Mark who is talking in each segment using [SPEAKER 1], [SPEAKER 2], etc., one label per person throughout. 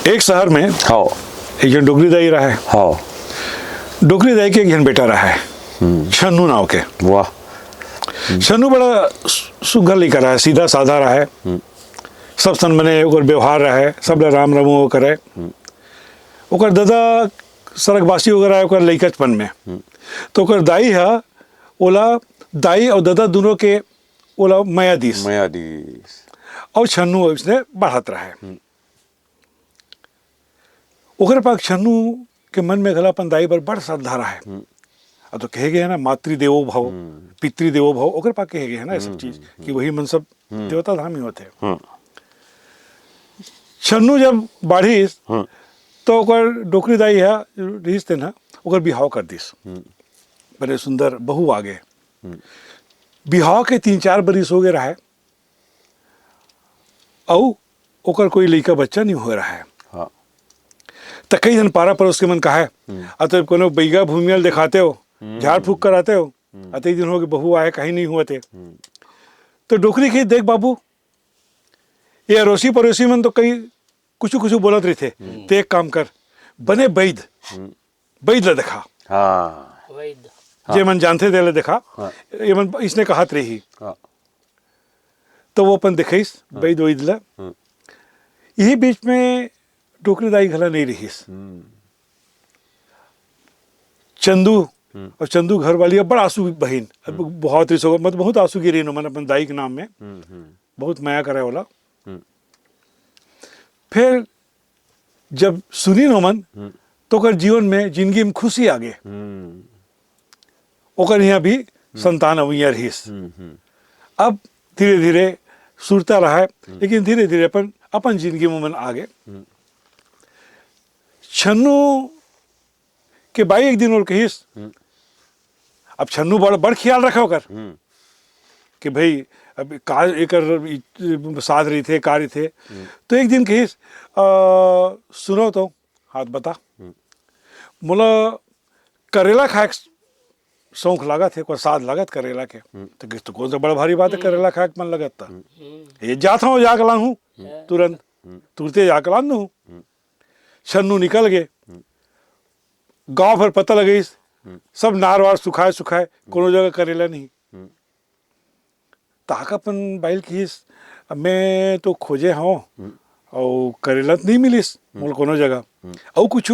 [SPEAKER 1] एक शहर में
[SPEAKER 2] हाँ
[SPEAKER 1] एक जन डोगरी दाई रहा है।
[SPEAKER 2] हाँ
[SPEAKER 1] डोगरी दाई के एक जन बेटा रहा है, छन्नू नाव के।
[SPEAKER 2] वाह।
[SPEAKER 1] छन्नू बड़ा सुघर लेकर रहा है, सीधा साधा रहा है, सब सन मने ओकर व्यवहार रहा है, सब राम रमो करे। ओकर दादा सड़कवासी वगैरह है ओकर लइकचपन में, तो ओकर दाई है ओला, दाई और दादा दोनों के ओला मयादीस और छन्नू उसने बढ़त रहा है। ओकर पास छन्नू के मन में गला अपन दाई पर बड़ श्रद्धा रहा है। अब तो कहे गए है ना, मातृदेवो भव पितृदेवो भव, ओकर पास कहे गए है ना ये सब चीज कि वही मन सब देवता धाम ही होते हैं। छन्नू जब बाढ़ी तो ओकर डोकरी दाई है रहीस थे ना, ओकर बिहाव कर दिस। बड़े सुंदर बहू आगे, बिहाव के 3-4 बरिस हो गए रहा है और ओकर कोई लड़का बच्चा नहीं हो रहा है। तो कई जन पारा पड़ोस के मन कहा है, अतः कोनो बैगा भूमियल दिखाते हो, झाड़ फूक कराते हो, अतः दिन हो गए बहू आए कहीं नहीं हुए थे। तो डोकरी की देख बाबू, ये अड़ोसी पड़ोसी मन तो कई कुछ कुछ बोलत रहे थे, ते एक काम कर, बने बैद बैद ला दिखा। जे मन जानते दे ला दिखा, ये मन इसने कहत रही। तो वो अपन दिखाइस बैद वैद ला। यही बीच में डोकरी दाई घला नहीं रहीस। चंदू और चंदू घर वाली अब बड़ा आंसू बहन, बहुत रिसो मत बहुत आंसू गिरी नो मन अपन दाई के नाम में, बहुत माया करे वाला। फिर जब सुनी नो मन तो ओकर जीवन में जिंदगी में खुशी आ गए। ओकर यहाँ भी संतान अवैया रहीस। अब धीरे धीरे सुरता रहा है, लेकिन धीरे धीरे अपन जिंदगी में मन आ गए। छन्नू के बाई एक दिन और कहिस, अब छन्नू बड़ ख्याल रखा ओकर कि भाई अब का एकर साध रही थे कार्य थे। तो एक दिन कहिस, सुनो तो हाथ बता, मोला करेला खाए शौक लागत है, कोई साध लागत करेला के। तो किस तो कौन सा बड़ा भारी बात है करेला खाए मन लगत था। ये जाता हूँ जाके लान हूँ तुरंत तुरते जाके लान हूँ। छन्नू निकल गए, गांव भर पता लगे सब नारवार सुखाए सुखाए, कोनो जगह करेला नहीं। ताकपन बाइल खीस, मैं तो खोजे हाँ और करेला नहीं मिलिस मोल कोनो जगह, और कुछ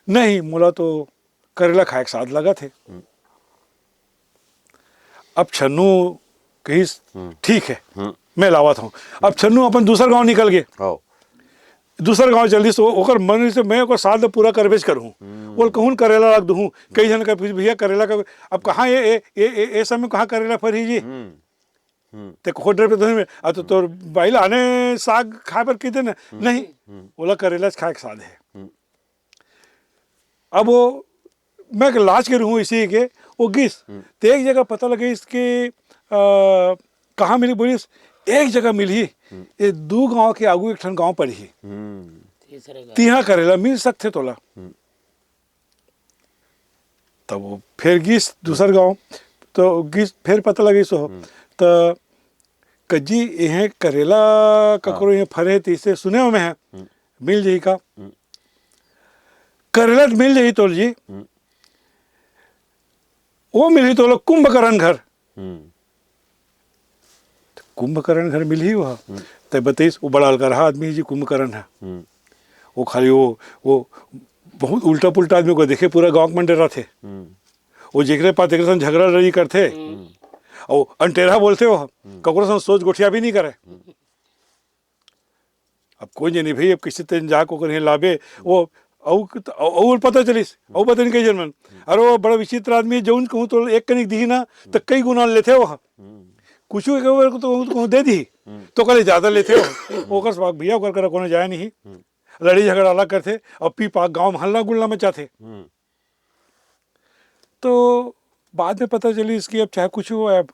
[SPEAKER 1] नहीं मोला तो करेला खाए के साथ लगा थे। अब छन्नू कहिस ठीक है मैं लावत हूँ। अब छन्नू अपन दूसरा गांव निकल गए, दूसरा गांव जल्दी से ओकर मन से मैं ओकर साथ पूरा करबेज करूँ, बोल कहूँ करेला रख दूँ। कई जन का भैया करेला का अब कहाँ ये समय कहाँ करेला फरी जी ते खोडर पे में अब तो तोर बाइल आने साग खाए पर कहते ना नहीं, बोला करेला खाए के साथ है। अब वो मैं लाज के रहूँ इसी के वो गिस तो एक जगह पता लगे इसके कहाँ मिली, बोलिस एक जगह मिली, ये 2 गांव के आगू एक ठन गांव पड़ी ही, तिहा करेला मिल सकते तोला। तब वो फिर गिस दूसर गांव, तो गिस फिर पता लगे सो तो कजी यह करेला ककरो यहाँ फरे तीसरे सुने में है मिल जाई का करेला मिल जाई तोल जी। वो मिली तो लोग कुंभकर्ण घर, कुंभकर्ण घर मिल ही वहाँ। तब बताइस वो बड़ा हल्का रहा आदमी जी कुंभकर्ण है। वो खाली वो बहुत उल्टा पुल्टा आदमी को देखे पूरा गांव में डरा थे। वो जेकरे पास एक झगड़ा लड़ी करते और अंटेरा बोलते हो, ककरो सोच गोठिया भी नहीं करे। अब कोई नहीं भाई, अब किसी तरह जाकर कहीं लाभे वो और पता चलिस और पता नहीं कई जन। अरे वो बड़ा विचित्र आदमी है, जौन कहूँ तो एक कनिक दी ना तो कई गुना लेते हो, कुछ तो दे दी तो कल ज्यादा लेते हो। ओकर भैया ओकर कर कोनो जाए नहीं, लड़ी झगड़ा अलग करते और पी पाक गाँव में हल्ला गुल्ला में चाहते। तो बाद में पता चली इसकी अब चाहे कुछ हो, अब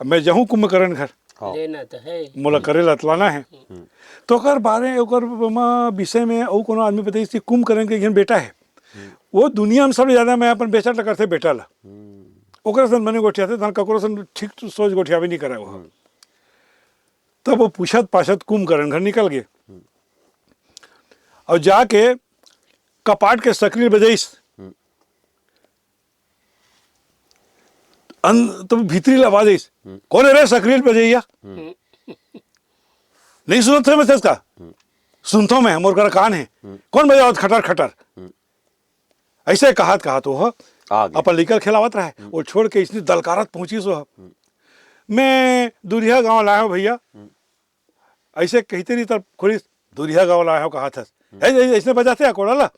[SPEAKER 1] मैं जाऊँ कुंभकर्ण घर
[SPEAKER 3] लेना तो है,
[SPEAKER 1] मोला करेला तलाना है। तो ओकर बारे ओकर विषय में और कोनो आदमी बताइए कुंभकर्ण के एक बेटा है, वो दुनिया में सबसे ज्यादा मैं अपन बेचा करते बेटा ला ओकरा सन मने गोठिया थे, ककरो सन ठीक सोच गोठिया भी नहीं करे वो। तब वो पूछत पाछत कुंभकर्ण घर निकल गए। और जाके कपाट के सकरी बजाइस तो भीतरी आवाज आइस, कौन है रे सकरी बजैया? नहीं सुनत थे मैं इसका, सुनता हूं मैं, मोर का कान है, कौन बजावत खटर खटर? ऐसे कहात वो अपन लेकर खिलावत रहे और छोड़ के इसने दलकारत पहुंची सो मैं दूरिया गांव लाया हूं भैया, ऐसे कहते नहीं तब खुली दूरिया गांव लाया हूं कहा था ऐसे बजाते हैं कोड़ाला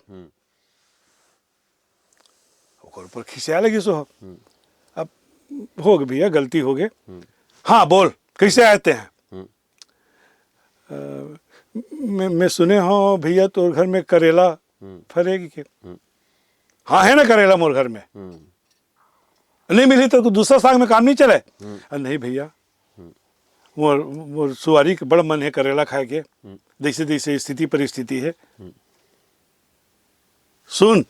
[SPEAKER 1] ऊपर खिसिया लगी सो। अब हो गए भैया, गलती हो गए, हाँ बोल कैसे आते हैं? मैं सुने हो भैया तो घर में करेला फरेगी के? हाँ है ना करेला मोर घर में, नहीं मिली तो दूसरा साग में काम नहीं चले? नहीं भैया, मोर सुवारी के बड़ा मन है करेला खाए के, जैसे जैसे स्थिति परिस्थिति है। सुन,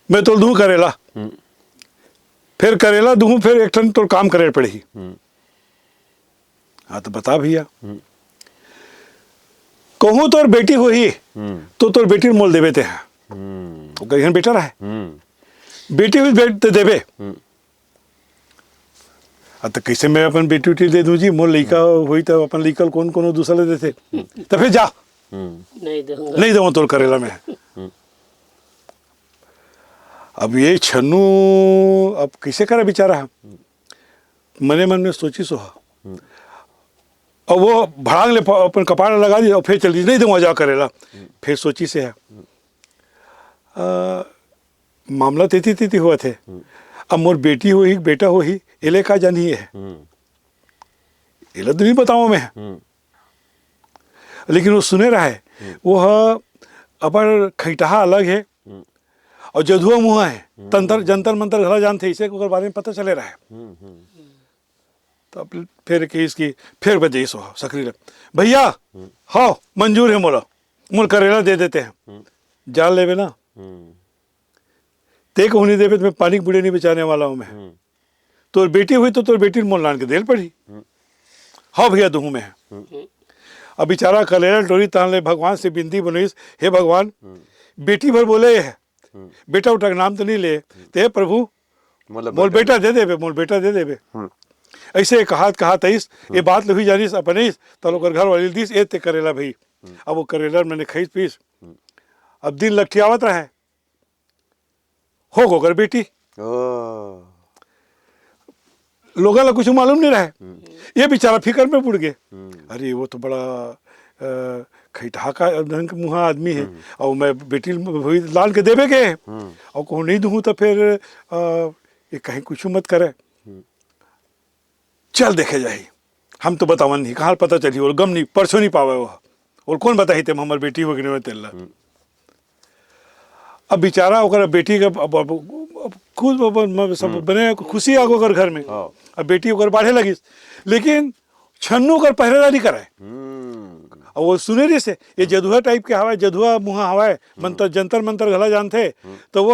[SPEAKER 1] मैं तो दूं करेला, फिर करेला दूं, फिर एक टन तो काम करे पड़ेगी। हाँ तो बता भैया, कहूँ तोर बेटी हो ही तो तोर बेटी मोल देवे ते हैं, वो कहीं बेटा रहा है, बेटी हुई तो देवे। तो कैसे मैं अपन बेटी उटी दे दूं जी? मोर लड़का हुई तो अपन लड़का कौन कौन दूसरा देते, तो फिर जा नहीं दूंगा तोर करेला में। अब ये छन्नू अब कैसे करे बेचारा, मने मन में सोची सो, और वो भड़ांग ले अपन कपाड़ लगा दी और फिर चल दी, नहीं दूंगा जा करेला। फिर सोची से है मामला तेती तेती हुआ थे। अब मोर बेटी हो ही बेटा हो ही इले का जानी है, इले तो नहीं बताऊं मैं, लेकिन वो सुने रहा है, वो अपन खैटहा अलग है और जधुआ मुहा है, तंत्र जंतर मंत्र घला जानते, इसे के बारे में पता चले रहा है। तो अब फिर कि इसकी फिर बजे सो सकरी भैया हाँ मंजूर है, मोला मोल करेला दे देते हैं, जान लेवे ना ते को नहीं देवे तो मैं पानी बूढ़े नहीं बचाने वाला हूं मैं। तोर बेटी हुई तो तोर बेटी मोल लान के देल पड़ी, हाँ भैया दूं मैं। अब बेचारा कलेरा टोरी तान ले भगवान से बिंदी बनोइस, हे भगवान बेटी भर बोले है, बेटा उठा नाम तो नहीं ले, ते प्रभु मोल बेटा दे देवे, मोल बेटा दे देवे। ऐसे कहा तईस ये बात लही जानिस अपने तलो कर घर वाली दिस ए करेला भाई। अब वो करेला मैंने खाई पीस, अब दिन लठियावत रहा है, हो गो कर बेटी, लोगों को कुछ मालूम नहीं रहा, ये बेचारा फिक्र में पड़ गए। अरे वो तो बड़ा खैठा का ढंग मुहा आदमी है, और मैं बेटी हुई लाल के देवे के और कहूँ नहीं दूँ तो फिर ये कहीं कुछ मत करे, चल देखे जाही। हम तो बतावन नहीं, कहाँ पता चली, और गम नहीं परसों नहीं पावे वो, और कौन बताही ते हमार बेटी हो गई तेल। अब बेचारा ओकर बेटी का खुद सब बने खुशी आ गो घर में, अब बेटी ओकर बाढ़े लगी, लेकिन छन्नू कर पहरेदारी कराए। और वो सुनेरी से ये जदुआ टाइप के हवा, जदुआ मुहा हवा मंत्र जंतर मंत्र घला जानते, तो वो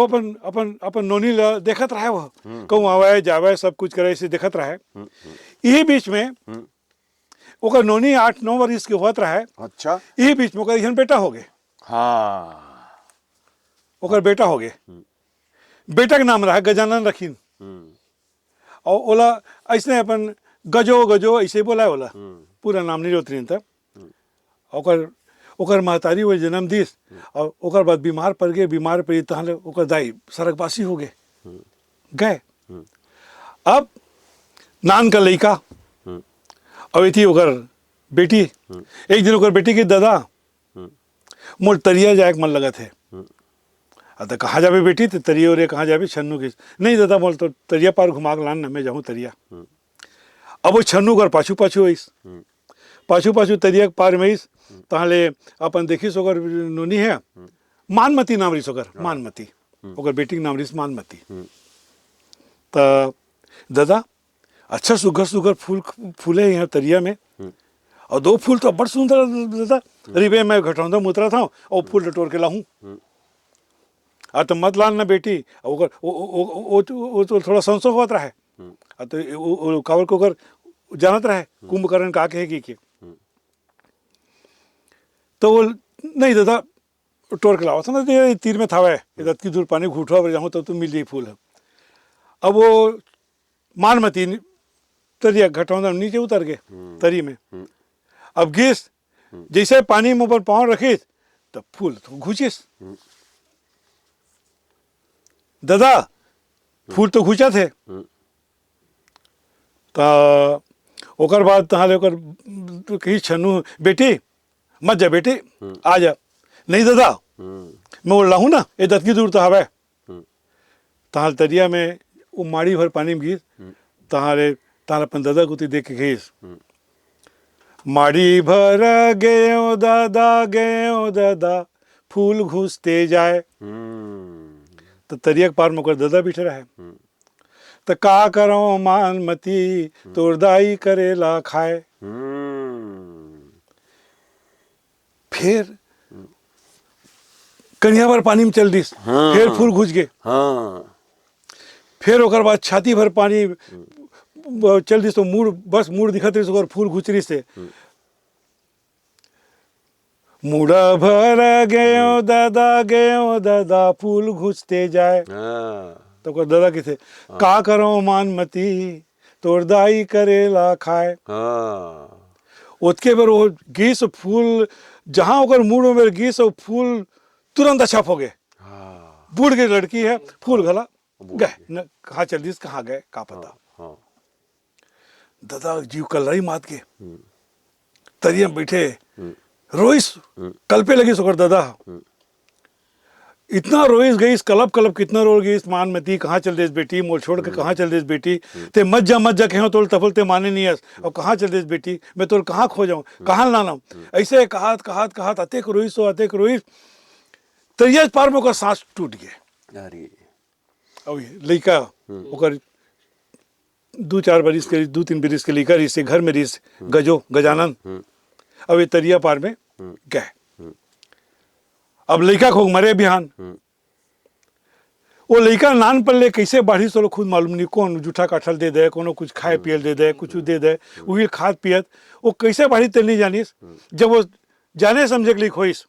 [SPEAKER 1] अपन अपन अपन नोनी देखत रहे, वो कहूँ आवे जावे सब कुछ करे ऐसे देखत रहे। यही बीच में ओकर नोनी 8-9 वर्ष के होत रहे।
[SPEAKER 3] अच्छा,
[SPEAKER 1] यही बीच में ओकर बेटा हो गए।
[SPEAKER 3] हाँ
[SPEAKER 1] ओकर बेटा हो गए, बेटा के नाम रहा गजानन रखीन, और ओला ऐसे अपन गजो गजो ऐसे बोला ओला, पूरा नाम नहीं रोतरीन तब। ओकर महतारी वो जन्म दिस, और ओकर बाद बीमार पड़ गए, बीमार पड़ी तहले ओकर दाई सरगवासी हो गए। अब नान का लड़का और थी ओकर बेटी, एक दिन ओकर बेटी के दादा मोर तरिया जाए मन लगा थे। तो कहाँ जाबे बेटी, तो तरिया और कहाँ जाबे, छन्नू के नहीं दादा बोल तो तरिया पार घुमा के लान ना, मैं जाऊँ तरिया। अब वो छन्नू कर पाछू पाछू आईस, पाछू पाछू तरिया पार में आईस, तहले अपन देखिस ओकर नोनी है मानमती नाम रही ओकर, मानमती ओकर बेटी के नाम रही मानमती। तो दादा अच्छा सुगर सुगर फूल फूले यहाँ तरिया में, और 2 फूल तो बड़ सुंदर दादा, रिबे मैं घटौंदा मुतरा था और फूल टटोर के लाऊं। तो मत लान ना बेटी, वो तो थोड़ा संशय होता रहा है, तो कावर को कर जानत रहे कुंभकर्ण का के तो वो नहीं दादा टोर के लावा था ना, ये तीर में था वह इधर की दूर पानी घूठवा पर जाऊँ तो मिल जाए फूल है। अब वो मानमती तरिया घटौंदा नीचे उतर गए तरी में। अब गिस जैसे पानी में ऊपर पाँव रखे तब फूल तो घुचिस दादा, फूल तो घुचा थे। तो ओकर बाद तहाले ओकर कही छन्नू बेटी मत जा बेटी आ जा। नहीं दादा मैं बोल रहा हूँ ना ये दत की दूर तो हवा तहाल तरिया में वो माड़ी भर पानी में घिस तहारे तहाल अपन दादा को देख के घिस माड़ी भर गयो दादा फूल घुसते जाए। तो तरिया के पार में ओकर दादा बैठे रहे। तो का करो मानमती तोरदाई करेला खाए। फिर कन्या भर पानी में चल दिस। फिर फूल घुस गए। फिर ओकर बाद छाती भर पानी चल दिस तो मुड़ दिखत रही ओकर फूल घुचरी से मुड़ा भर गयो दादा फूल घुसते जाए। तो ओकर दादा के थे का करो मानमती तोरदाई करेला खाए। उसके बार वो गीस फूल जहां ओकर मुड़ में गीस और फूल तुरंत अच्छा हो गए। बूढ़ गई लड़की है फूल गला गए न कहाँ चल दी कहाँ गए का पता। दादा जीव कलराई मात के तरिया में बैठे रोइस कल पे लगी सोकर दादा इतना रोइस गई कलब कितना रो गई मानमती कहाँ चल देस बेटी मोल छोड़ के कहाँ चल देस बेटी ते मत जा कहो तोल तफल ते माने नहीं हस और कहाँ चल देस बेटी मैं तोल कहाँ खो जाऊँ कहाँ लाना ऐसे कहात अतेक रोइस तरिया पार में ओकर सांस टूट गए। अब लड़का ओकर 2-4 बरिस के 2-3 बरिस के लड़का रिस घर में रिस गजानन अब ये तरिया पार में गए। अब लड़का को मरे बिहान वो लड़का नान पल्ले कैसे बाढ़ी सो खुद मालूम नहीं कौन जूठा काठल दे दे कोनो कुछ खाए पियल दे दे कुछ दे दे वही खाद पियत वो कैसे बाढ़ी तेल नहीं जानिस। जब वो जाने समझे के लिए खोइस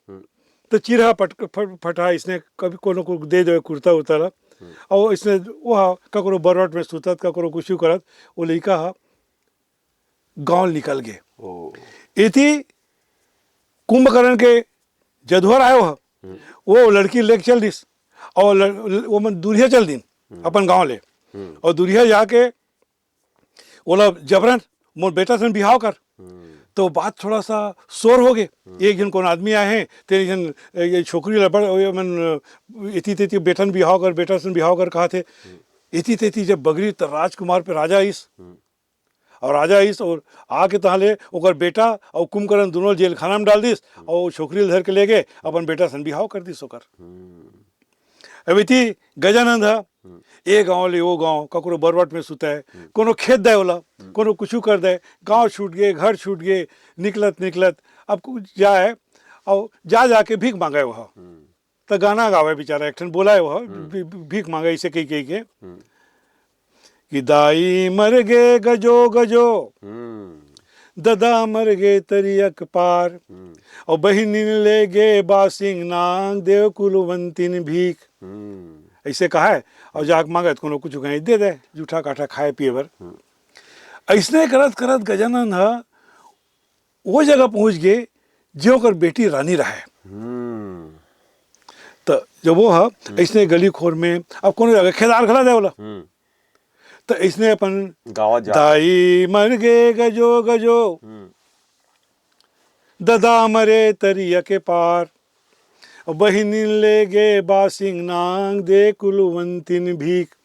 [SPEAKER 1] तो चिरहा फटा इसने कभी कोनो को दे दे कुर्ता उतारा और इसने वो ककरो बरवट में सुतत ककरो कुछ करत वो लड़का गाँव निकल गए। इति कुंभकर्ण के जदुहर आयो है वो लड़की लेके चल दिस और वो मन दूरिया चल दिन अपन गांव ले और दूरिया जाके बोला जबरन मोर बेटा से बिहाव कर। तो बात थोड़ा सा शोर हो गए। एक जन कौन आदमी आए हैं तेरे जन ये छोकरी लबड़ मन इति तेती बेटन बिहाव कर बेटा से बिहाव कर कहा थे। इति तेती जब बगरी तो राजकुमार पे राजा आइस और आके तहाले ओकर बेटा और कुंभकर्ण दोनों जेल खाना में डाल दिस और छोकरी धर के ले गए अपन बेटा सन बिहाव कर दिस ओकर। अब इति गजानंद है ए गाँव ले वो गाँव ककरो बरवट में सुता है कोनो खेत दे वाला कोनो कुछ कर दे गाँव छूट गए घर छूट गए निकलत अब कुछ जाए और जाके भीख मांगे वह तो गाना गावे बेचारा एक बोला है वह भीख मांगे इसे कही के कि दाई मर गए गजो ददा मर गए तरियक पार और बहिनी ले गए बासिंग नांग देव कुलवंतिन भीख ऐसे कहा है और जाक मांगे तो कुछ कहीं दे दे जूठा काठा खाए पिए भर। ऐसने करत गजानन वो जगह पहुंच गए जो कर बेटी रानी रहे। तो जब वो है ऐसने गली खोर में अब कौन जगह खेदार खड़ा दे बोला तो इसने अपन दाई मर गए गजो ददा मरे तरिया के पार बहिनी ले गे बासिंग नांग दे कुलवंतिन भीख।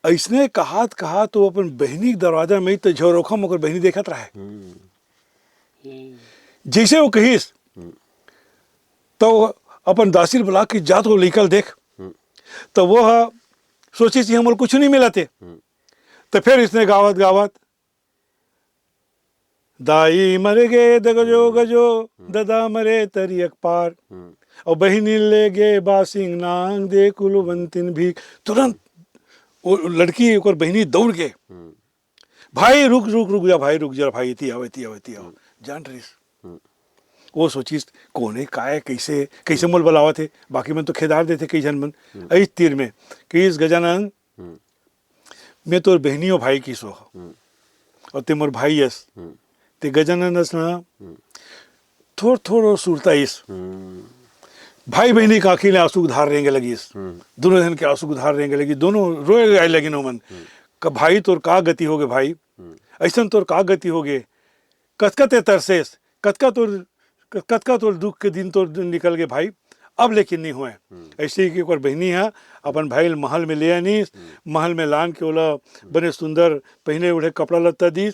[SPEAKER 1] ऐसने कहा तो अपन बहनी के दरवाजा में तो झरोखम होकर बहनी देखत रहे। जैसे वो कहिस तो अपन दासिल बुला के जात को निकल देख तो वो सोची थी हम कुछ नहीं मिलाते। तो फिर इसने गावत दाई मरे गे गजो ददा मरे तरियक पार और बहिनी ले गे बासिंग नांग दे कुलवंतिन भी। तुरंत वो लड़की और बहनी दौड़ गए भाई रुक जा भाई रुक जा भाई इति आओ जान रही वो सोचीस कौन है का है कैसे कैसे मोल बुलावा थे बाकी मन तो खेदार देते कई जन मन इस तीर में कि इस गजानन मैं तोर बहनी और भाई की सो और ते मोर भाई यस ते गजानन ना थोड़ थोड़ो सुरता इस भाई बहनी का आंखी ने आंसू धार रहेंगे लगी इस दोनों जन के आंसू धार रहेंगे लगी दोनों रोए आए लगी नो मन का भाई तोर का गति हो गए भाई ऐसा तोर का गति हो गए कतका ते तरसेस कतका तोर दुख के दिन तोर निकल गए भाई अब लेकिन नहीं हुए ऐसे ही कि एक बार बहनी है अपन भाई महल में ले आनी महल में लान के ओला बने सुंदर पहने उड़े कपड़ा लत्ता दी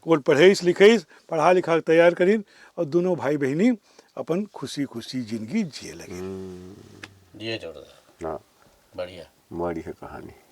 [SPEAKER 1] और पढ़ाईस लिखाईस पढ़ा लिखा तैयार करी और दोनों भाई बहनी अपन खुशी खुशी जिंदगी जिए लगे
[SPEAKER 3] जिए जोरदार
[SPEAKER 4] हाँ
[SPEAKER 3] बढ़िया
[SPEAKER 4] बढ़िया कहानी